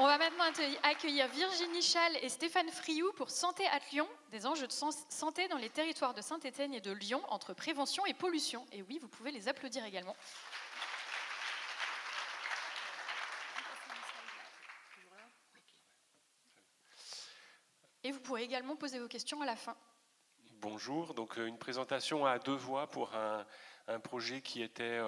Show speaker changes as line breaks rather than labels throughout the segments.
On va maintenant accueillir Virginie Chal et Stéphane Friou pour Santé à Lyon, des enjeux de santé dans les territoires de Saint-Étienne et de Lyon entre prévention et pollution. Et oui, vous pouvez les applaudir également. Et vous pourrez également poser vos questions à la fin.
Bonjour, donc une présentation à deux voix pour un projet qui était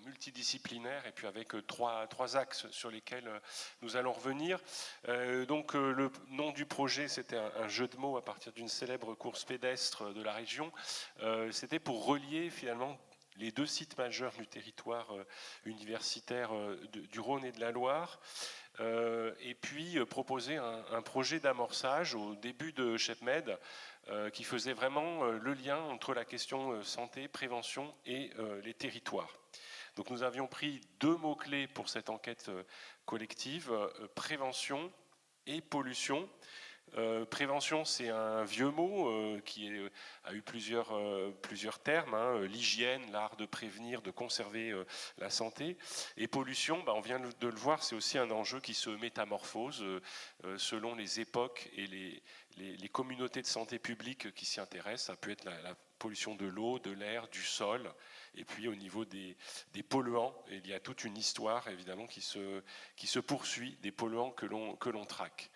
multidisciplinaire et puis avec trois axes sur lesquels nous allons revenir. Donc le nom du projet, c'était un jeu de mots à partir d'une célèbre course pédestre de la région. C'était pour relier finalement les deux sites majeurs du territoire universitaire du Rhône et de la Loire. Et puis proposer un projet d'amorçage au début de ChepMed qui faisait vraiment le lien entre la question santé, prévention et les territoires. Donc nous avions pris deux mots-clés pour cette enquête collective, prévention et pollution. Prévention, c'est un vieux mot qui a eu plusieurs termes, hein, l'hygiène, l'art de prévenir, de conserver la santé. Et pollution, on vient de le voir, c'est aussi un enjeu qui se métamorphose selon les époques et les communautés de santé publique qui s'y intéressent. Ça peut être la pollution de l'eau, de l'air, du sol, et puis au niveau des polluants, il y a toute une histoire évidemment qui se poursuit des polluants que l'on traque.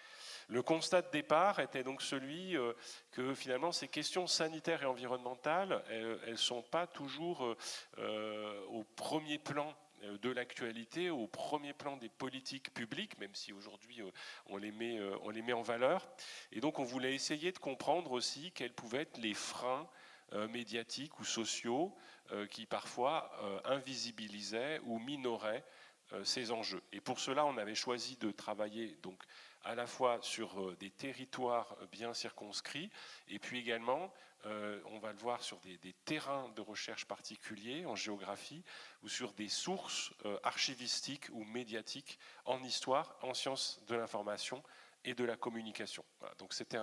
Le constat de départ était donc celui que finalement ces questions sanitaires et environnementales, elles ne sont pas toujours au premier plan de l'actualité, au premier plan des politiques publiques, même si aujourd'hui on les met en valeur. Et donc on voulait essayer de comprendre aussi quels pouvaient être les freins médiatiques ou sociaux qui parfois invisibilisaient ou minoraient ces enjeux. Et pour cela, on avait choisi de travailler donc à la fois sur des territoires bien circonscrits, et puis également, on va le voir, sur des terrains de recherche particuliers en géographie, ou sur des sources archivistiques ou médiatiques en histoire, en sciences de l'information et de la communication. Voilà, donc c'était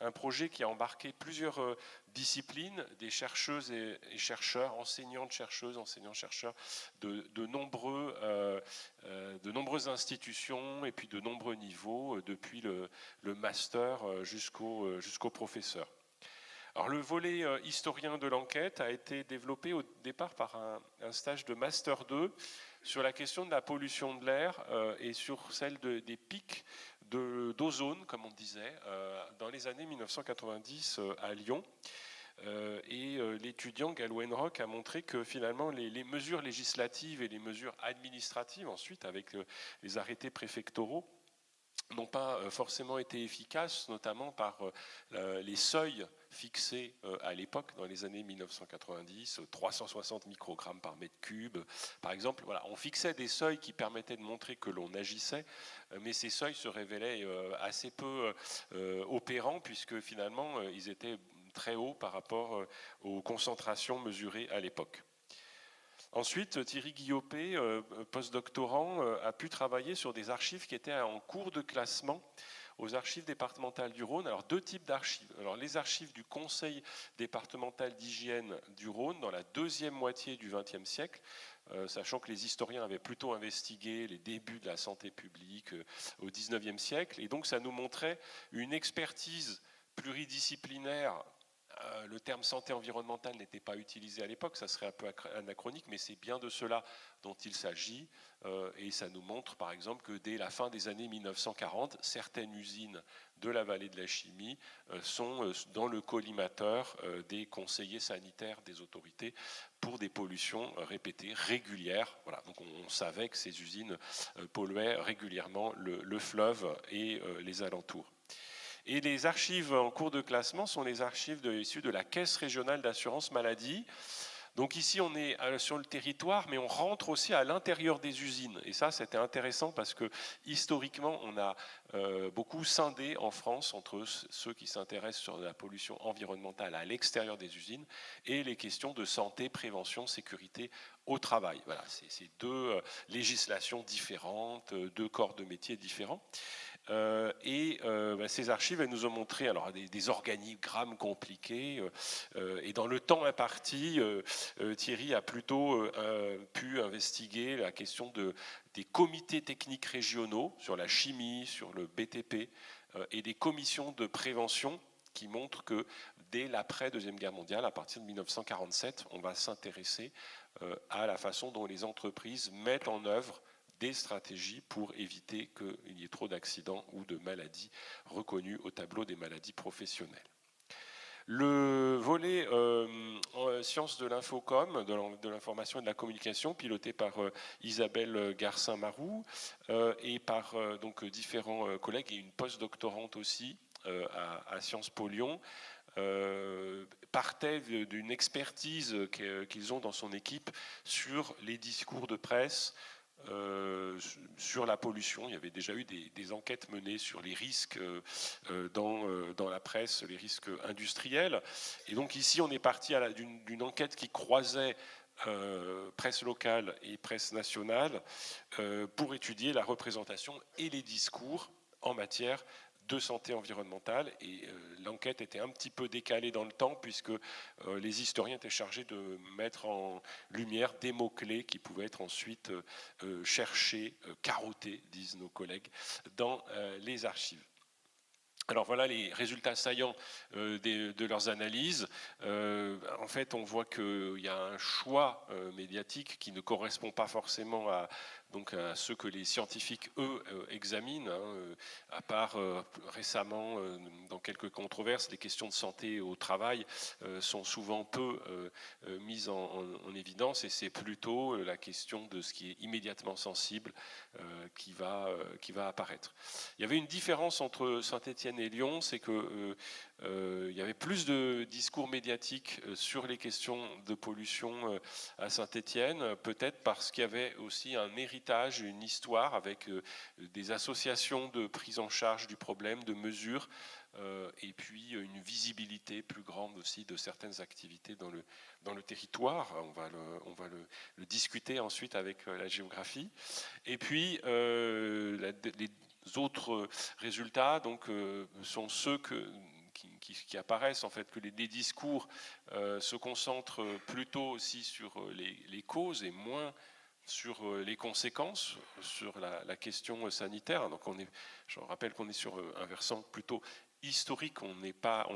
un projet qui a embarqué plusieurs disciplines, des chercheuses et chercheurs, enseignantes-chercheuses, enseignants-chercheurs de nombreuses institutions et puis de nombreux niveaux, depuis le master jusqu'au professeur. Alors le volet historien de l'enquête a été développé au départ par un stage de Master 2 sur la question de la pollution de l'air et sur celle des pics d'ozone, comme on disait, dans les années 1990 à Lyon. Et l'étudiant Gal Wenrock a montré que finalement les mesures législatives et les mesures administratives ensuite avec les arrêtés préfectoraux n'ont pas forcément été efficaces, notamment par les seuils fixés à l'époque, dans les années 1990, 360 microgrammes par mètre cube. Par exemple, voilà, on fixait des seuils qui permettaient de montrer que l'on agissait, mais ces seuils se révélaient assez peu opérants, puisque finalement, ils étaient très hauts par rapport aux concentrations mesurées à l'époque. Ensuite, Thierry Guillopé, postdoctorant, a pu travailler sur des archives qui étaient en cours de classement aux archives départementales du Rhône. Alors, deux types d'archives. Alors, les archives du Conseil départemental d'hygiène du Rhône dans la deuxième moitié du XXe siècle, sachant que les historiens avaient plutôt investigué les débuts de la santé publique au XIXe siècle. Et donc, ça nous montrait une expertise pluridisciplinaire. Le terme santé environnementale n'était pas utilisé à l'époque, ça serait un peu anachronique, mais c'est bien de cela dont il s'agit. Et ça nous montre par exemple que dès la fin des années 1940, certaines usines de la vallée de la chimie sont dans le collimateur des conseillers sanitaires des autorités pour des pollutions répétées, régulières. Voilà, donc on savait que ces usines polluaient régulièrement le fleuve et les alentours. Et les archives en cours de classement sont les archives issues de la Caisse régionale d'assurance maladie. Donc ici, on est sur le territoire, mais on rentre aussi à l'intérieur des usines. Et ça, c'était intéressant parce que historiquement, on a beaucoup scindé en France entre ceux qui s'intéressent sur la pollution environnementale à l'extérieur des usines et les questions de santé, prévention, sécurité au travail. Voilà, c'est deux législations différentes, deux corps de métiers différents. Ces archives, elles nous ont montré alors, des organigrammes compliqués et dans le temps imparti, Thierry a plutôt pu investiguer la question des comités techniques régionaux sur la chimie, sur le BTP, et des commissions de prévention qui montrent que dès l'après-Deuxième Guerre mondiale, à partir de 1947, on va s'intéresser à la façon dont les entreprises mettent en œuvre des stratégies pour éviter qu'il y ait trop d'accidents ou de maladies reconnues au tableau des maladies professionnelles. Le volet sciences de l'infocom, de l'information et de la communication, piloté par Isabelle Garcin-Marou et par donc différents collègues et une post-doctorante aussi à Sciences Po Lyon, partait d'une expertise qu'ils ont dans son équipe sur les discours de presse, sur la pollution. Il y avait déjà eu des enquêtes menées sur les risques dans la presse, les risques industriels. Et donc ici, on est parti d'une enquête qui croisait presse locale et presse nationale pour étudier la représentation et les discours en matière de santé environnementale, et l'enquête était un petit peu décalée dans le temps puisque les historiens étaient chargés de mettre en lumière des mots-clés qui pouvaient être ensuite cherchés, carottés, disent nos collègues, dans les archives. Alors voilà les résultats saillants de leurs analyses. En fait, on voit qu'il y a un choix médiatique qui ne correspond pas forcément à ceux que les scientifiques, eux, examinent, à part récemment, dans quelques controverses, les questions de santé au travail sont souvent peu mises en évidence, et c'est plutôt la question de ce qui est immédiatement sensible qui va apparaître. Il y avait une différence entre Saint-Étienne et Lyon, c'est que il y avait plus de discours médiatiques sur les questions de pollution à Saint-Étienne, peut-être parce qu'il y avait aussi un héritage, une histoire avec des associations de prise en charge du problème, de mesures, et puis une visibilité plus grande aussi de certaines activités dans le territoire. On va le discuter ensuite avec la géographie. Et puis les autres résultats donc, sont ceux qui apparaissent, en fait, que les discours se concentrent plutôt aussi sur les causes et moins sur les conséquences, sur la question sanitaire. Donc je rappelle qu'on est sur un versant plutôt historique. On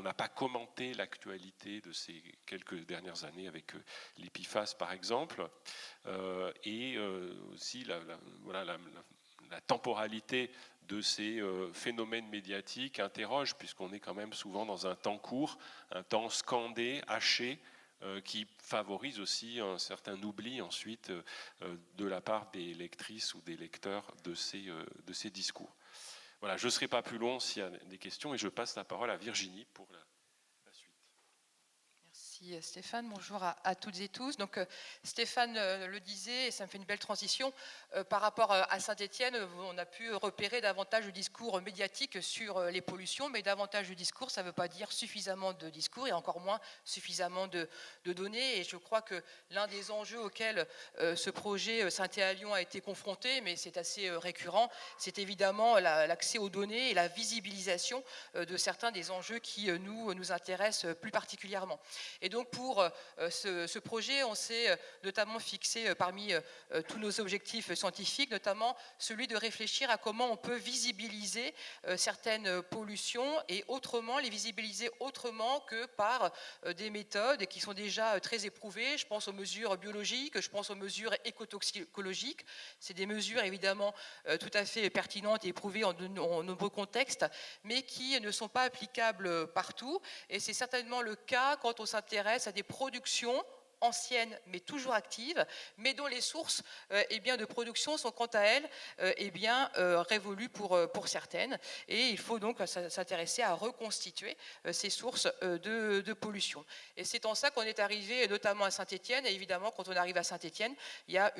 n'a pas commenté l'actualité de ces quelques dernières années avec l'Epifas par exemple, et aussi la temporalité de ces phénomènes médiatiques interroge, puisqu'on est quand même souvent dans un temps court, un temps scandé, haché, qui favorise aussi un certain oubli ensuite de la part des lectrices ou des lecteurs de ces discours. Voilà, je ne serai pas plus long s'il y a des questions, et je passe la parole à Virginie pour la suite.
Merci Stéphane, bonjour à toutes et tous. Donc Stéphane le disait, et ça me fait une belle transition, par rapport à Saint-Étienne, on a pu repérer davantage de discours médiatiques sur les pollutions, mais davantage de discours, ça ne veut pas dire suffisamment de discours, et encore moins suffisamment de données. Et je crois que l'un des enjeux auxquels ce projet Saint-Étienne-Lyon a été confronté, mais c'est assez récurrent, c'est évidemment l'accès aux données et la visibilisation de certains des enjeux qui nous intéressent plus particulièrement. Et donc pour ce projet, on s'est notamment fixé parmi tous nos objectifs scientifiques, notamment celui de réfléchir à comment on peut visibiliser certaines pollutions, et autrement, les visibiliser autrement que par des méthodes qui sont déjà très éprouvées. Je pense aux mesures biologiques, je pense aux mesures écotoxicologiques. C'est des mesures évidemment tout à fait pertinentes et éprouvées en nombreux contextes, mais qui ne sont pas applicables partout. Et c'est certainement le cas quand on s'intéresse à des productions anciennes mais toujours actives, mais dont les sources de production sont quant à elles révolues pour certaines, et il faut donc s'intéresser à reconstituer ces sources de pollution. Et c'est en ça qu'on est arrivé notamment à Saint-Étienne. Et évidemment, quand on arrive à Saint-Étienne, il y a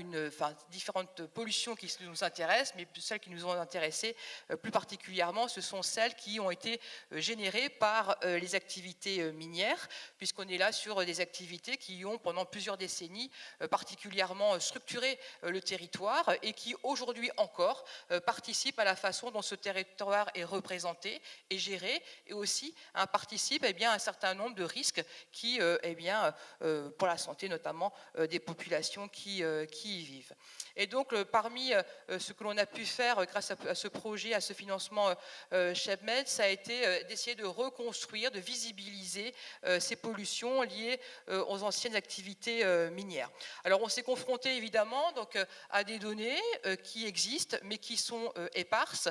différentes pollutions qui nous intéressent, mais celles qui nous ont intéressés plus particulièrement, ce sont celles qui ont été générées par les activités minières, puisqu'on est là sur des activités qui ont pendant plusieurs décennies particulièrement structuré le territoire, et qui aujourd'hui encore participent à la façon dont ce territoire est représenté et géré, et aussi participent à un certain nombre de risques qui, pour la santé notamment des populations qui y vivent. Et donc, parmi ce que l'on a pu faire grâce à ce projet, à ce financement ChebMed, ça a été d'essayer de reconstruire, de visibiliser ces pollutions liées aux anciennes activités minières. Alors, on s'est confronté évidemment donc, à des données qui existent, mais qui sont éparses,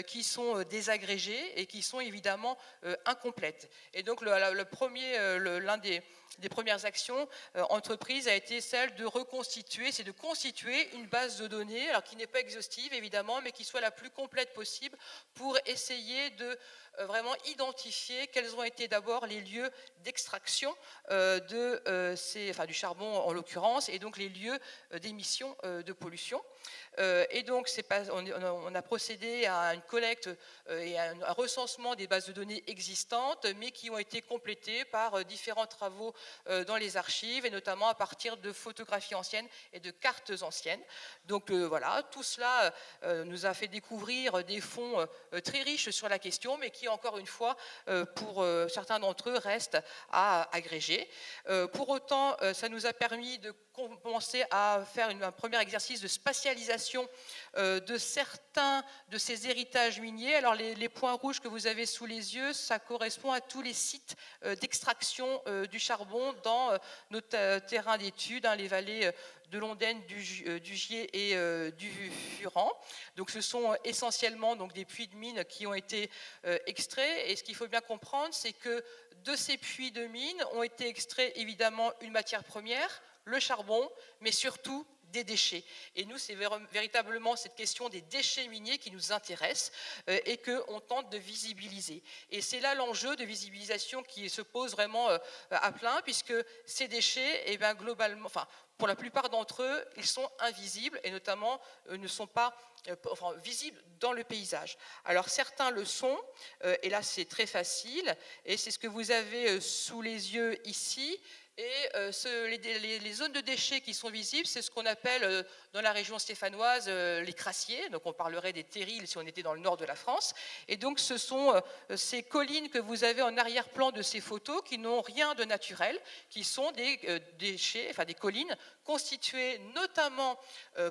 qui sont désagrégées et qui sont évidemment incomplètes. Et donc, l'un des premières actions entreprises a été celle de reconstituer, c'est de constituer une base de données, alors qui n'est pas exhaustive évidemment, mais qui soit la plus complète possible pour essayer de vraiment identifier quels ont été d'abord les lieux d'extraction du charbon en l'occurrence, et donc les lieux d'émission de pollution. Et donc, on a procédé à une collecte et à un recensement des bases de données existantes, mais qui ont été complétées par différents travaux dans les archives, et notamment à partir de photographies anciennes et de cartes anciennes. Donc voilà, tout cela nous a fait découvrir des fonds très riches sur la question, mais qui, encore une fois, pour certains d'entre eux, restent à agréger. Pour autant, ça nous a permis de commencer à faire un premier exercice de spatialisation de certains de ces héritages miniers. Alors les points rouges que vous avez sous les yeux, ça correspond à tous les sites d'extraction du charbon dans nos terrains d'études, les vallées de l'Ondaine, du Gier et du Furan. Donc ce sont essentiellement donc, des puits de mines qui ont été extraits, et ce qu'il faut bien comprendre, c'est que de ces puits de mines ont été extraits évidemment une matière première, le charbon, mais surtout des déchets. Et nous, c'est véritablement cette question des déchets miniers qui nous intéresse et qu'on tente de visibiliser. Et c'est là l'enjeu de visibilisation qui se pose vraiment à plein, puisque ces déchets, eh bien, globalement, enfin, pour la plupart d'entre eux, ils sont invisibles et notamment ne sont pas visibles dans le paysage. Alors certains le sont, et là c'est très facile, et c'est ce que vous avez sous les yeux ici. Et les zones de déchets qui sont visibles, c'est ce qu'on appelle dans la région stéphanoise les crassiers. Donc on parlerait des terrils si on était dans le nord de la France. Et donc ce sont ces collines que vous avez en arrière-plan de ces photos qui n'ont rien de naturel, qui sont des déchets, enfin des collines constituées notamment,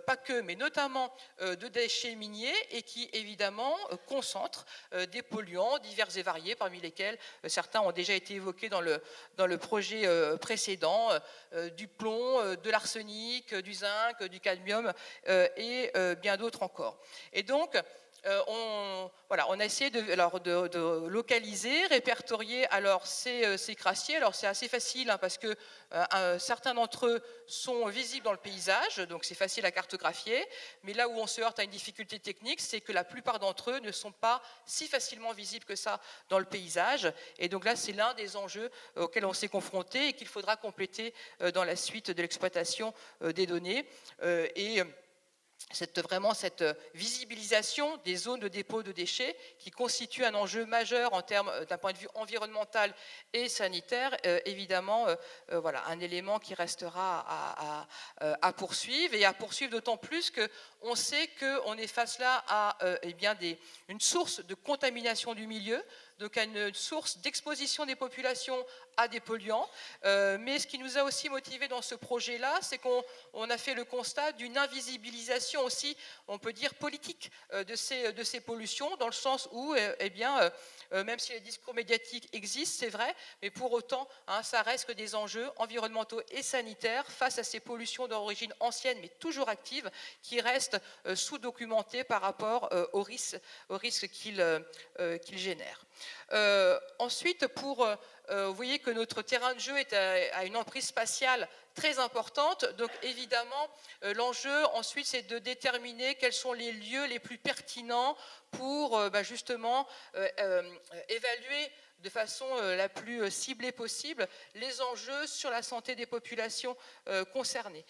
pas que, mais notamment de déchets miniers, et qui évidemment concentrent des polluants divers et variés, parmi lesquels certains ont déjà été évoqués dans le projet précédent, du plomb, de l'arsenic, du zinc, du cadmium et bien d'autres encore. Et donc, on a essayé de localiser, répertorier alors ces crassiers. Alors c'est assez facile parce que certains d'entre eux sont visibles dans le paysage, donc c'est facile à cartographier, mais là où on se heurte à une difficulté technique, c'est que la plupart d'entre eux ne sont pas si facilement visibles que ça dans le paysage, et donc là c'est l'un des enjeux auxquels on s'est confronté et qu'il faudra compléter dans la suite de l'exploitation des données. Cette visibilisation des zones de dépôt de déchets qui constitue un enjeu majeur en termes d'un point de vue environnemental et sanitaire, évidemment, un élément qui restera à poursuivre, et à poursuivre d'autant plus qu'on sait qu'on est face là à une source de contamination du milieu, donc à une source d'exposition des populations à des polluants. Mais ce qui nous a aussi motivés dans ce projet-là, c'est qu'on a fait le constat d'une invisibilisation aussi, on peut dire, politique de ces pollutions, dans le sens où, même si les discours médiatiques existent, c'est vrai, mais pour autant, ça reste que des enjeux environnementaux et sanitaires face à ces pollutions d'origine ancienne, mais toujours actives, qui restent sous-documentées par rapport aux risques qu'ils génèrent. Ensuite, vous voyez que notre terrain de jeu est à une emprise spatiale très importante. Donc évidemment, l'enjeu ensuite, c'est de déterminer quels sont les lieux les plus pertinents pour justement évaluer de façon la plus ciblée possible les enjeux sur la santé des populations concernées.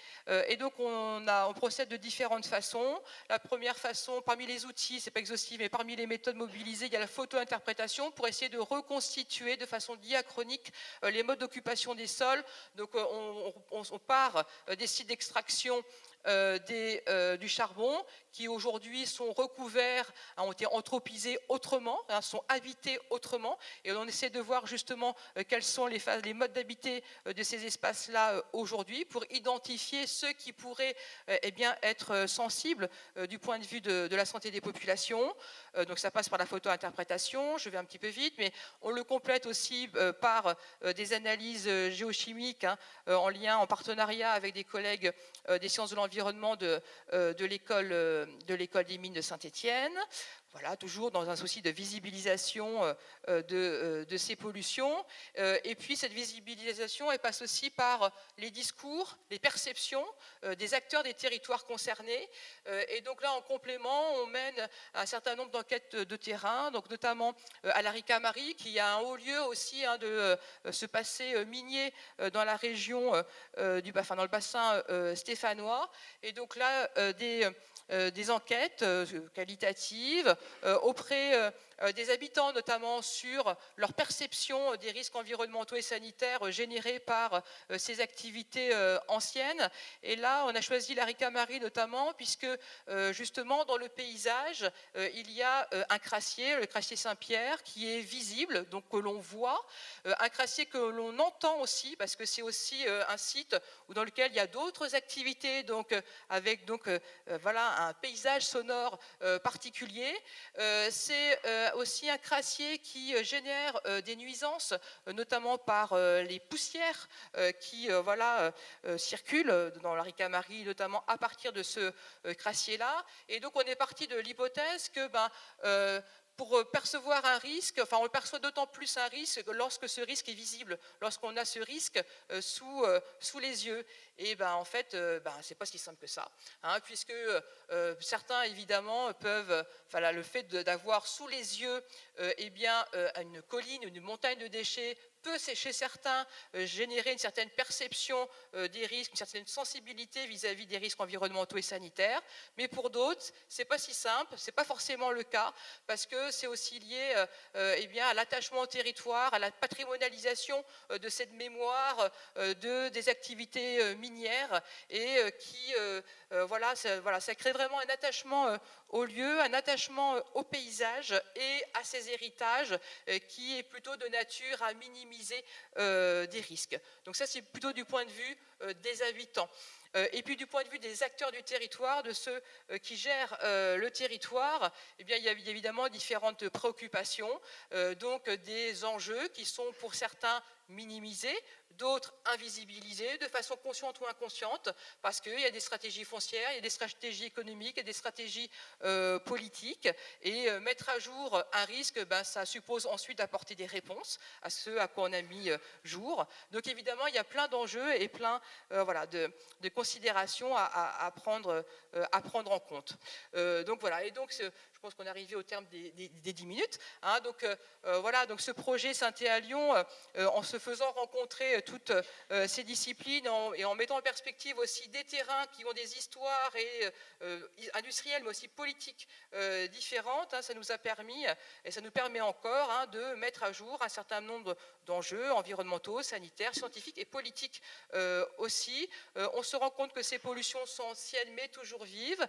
Et donc on procède de différentes façons. La première façon, parmi les outils, c'est pas exhaustif, mais parmi les méthodes mobilisées, il y a la photo-interprétation pour essayer de reconstituer de façon diachronique les modes d'occupation des sols. Donc on part des sites d'extraction du charbon qui aujourd'hui sont recouverts, ont été anthropisés autrement, sont habités autrement, et on essaie de voir justement quels sont les modes d'habiter de ces espaces-là aujourd'hui pour identifier ceux qui pourraient eh bien, être sensibles du point de vue de la santé des populations. Donc ça passe par la photo-interprétation, je vais un petit peu vite, mais on le complète aussi par des analyses géochimiques en partenariat avec des collègues des sciences de l'environnement de l'école des mines de Saint-Étienne. Voilà, toujours dans un souci de visibilisation de ces pollutions. Et puis cette visibilisation, elle passe aussi par les discours, les perceptions des acteurs des territoires concernés. Et donc là, en complément, on mène un certain nombre d'enquêtes de terrain, donc notamment à la Ricamarie, qui a un haut lieu aussi de ce passé minier dans la région, dans le bassin stéphanois. Et donc là, des enquêtes qualitatives auprès des habitants, notamment sur leur perception des risques environnementaux et sanitaires générés par ces activités anciennes. Et là, on a choisi la Ricamarie notamment, puisque justement, dans le paysage, il y a un crassier, le crassier Saint-Pierre, qui est visible, donc que l'on voit, un crassier que l'on entend aussi, parce que c'est aussi un site dans lequel il y a d'autres activités, donc avec voilà, un paysage sonore particulier. C'est aussi un crassier qui génère des nuisances, notamment par les poussières qui circulent dans la Ricamarie, notamment à partir de ce crassier-là. Et donc on est parti de l'hypothèse que pour percevoir un risque, on perçoit d'autant plus un risque lorsque ce risque est visible, lorsqu'on a ce risque sous les yeux. Et en fait, c'est pas si simple que ça, puisque certains évidemment peuvent, le fait d'avoir sous les yeux une colline, une montagne de déchets peut, chez certains, générer une certaine perception des risques, une certaine sensibilité vis-à-vis des risques environnementaux et sanitaires. Mais pour d'autres, c'est pas si simple, c'est pas forcément le cas, parce que c'est aussi lié à l'attachement au territoire, à la patrimonialisation de cette mémoire des activités minières, et qui, ça crée vraiment un attachement au lieu, un attachement au paysage et à ces héritages qui est plutôt de nature à minimiser des risques. Donc ça, c'est plutôt du point de vue des habitants. Et puis du point de vue des acteurs du territoire, de ceux qui gèrent le territoire, il y a évidemment différentes préoccupations, donc des enjeux qui sont pour certains minimisés, d'autres invisibilisés de façon consciente ou inconsciente, parce qu'il y a des stratégies foncières, il y a des stratégies économiques, il y a des stratégies politiques, et mettre à jour un risque, ça suppose ensuite d'apporter des réponses à ce à quoi on a mis jour. Donc évidemment, il y a plein d'enjeux et plein de considérations à prendre en compte. Donc voilà, et donc je pense qu'on est arrivé au terme des 10 minutes. Donc ce projet Synthé à Lyon, en se faisant rencontrer toutes ces disciplines et en mettant en perspective aussi des terrains qui ont des histoires industrielles, mais aussi politiques différentes, ça nous a permis, et ça nous permet encore, de mettre à jour un certain nombre d'enjeux environnementaux, sanitaires, scientifiques et politiques aussi. On se rend compte que ces pollutions sont anciennes mais toujours vives,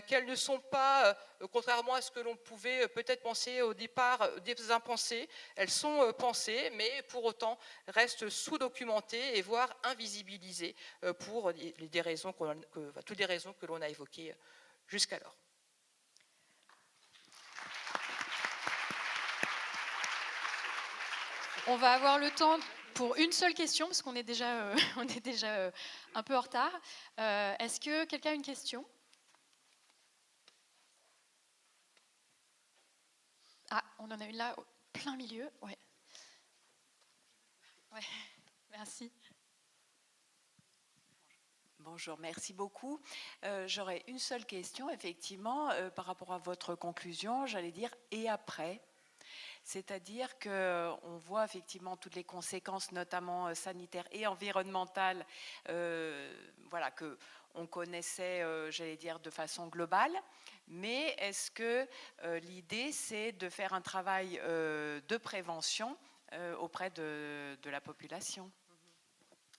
qu'elles ne sont pas, contrairement à ce que l'on pouvait peut-être penser au départ, des impensées, elles sont pensées, mais pour autant restent sous-documentées et voire invisibilisées pour toutes les raisons que l'on a évoquées jusqu'alors.
On va avoir le temps pour une seule question, parce qu'on est déjà, un peu en retard. Est-ce que quelqu'un a une question ? Ah, on en a une là, au plein milieu. Ouais. Merci.
Bonjour, merci beaucoup. J'aurais une seule question, effectivement, par rapport à votre conclusion, j'allais dire « et après ». C'est-à-dire qu'on voit effectivement toutes les conséquences, notamment sanitaires et environnementales, qu'on connaissait, j'allais dire, de façon globale. Mais est-ce que l'idée, c'est de faire un travail de prévention auprès de la population ?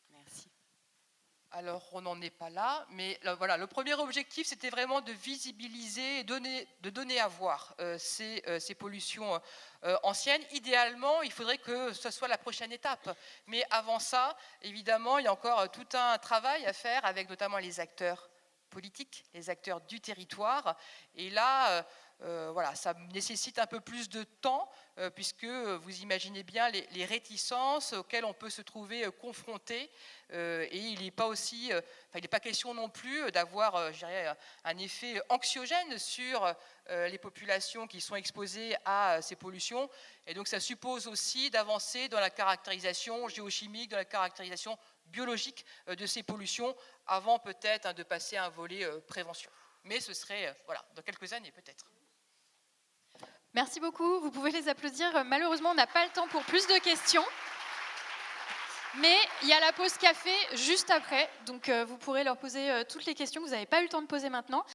Merci.
Alors, on n'en est pas là, mais voilà, le premier objectif, c'était vraiment de visibiliser et de donner à voir ces pollutions anciennes. Idéalement, il faudrait que ce soit la prochaine étape. Mais avant ça, évidemment, il y a encore tout un travail à faire avec notamment les acteurs politiques, les acteurs du territoire. Et là, voilà, ça nécessite un peu plus de temps, puisque vous imaginez bien les réticences auxquelles on peut se trouver confronté. Et il n'est pas aussi, il n'est pas question non plus d'avoir, je dirais, un effet anxiogène sur les populations qui sont exposées à ces pollutions. Et donc, ça suppose aussi d'avancer dans la caractérisation géochimique, dans la caractérisation biologique de ces pollutions, avant peut-être de passer à un volet prévention. Mais ce serait, voilà, dans quelques années peut-être.
Merci beaucoup, vous pouvez les applaudir. Malheureusement, on n'a pas le temps pour plus de questions. Mais il y a la pause café juste après, donc vous pourrez leur poser toutes les questions que vous n'avez pas eu le temps de poser maintenant.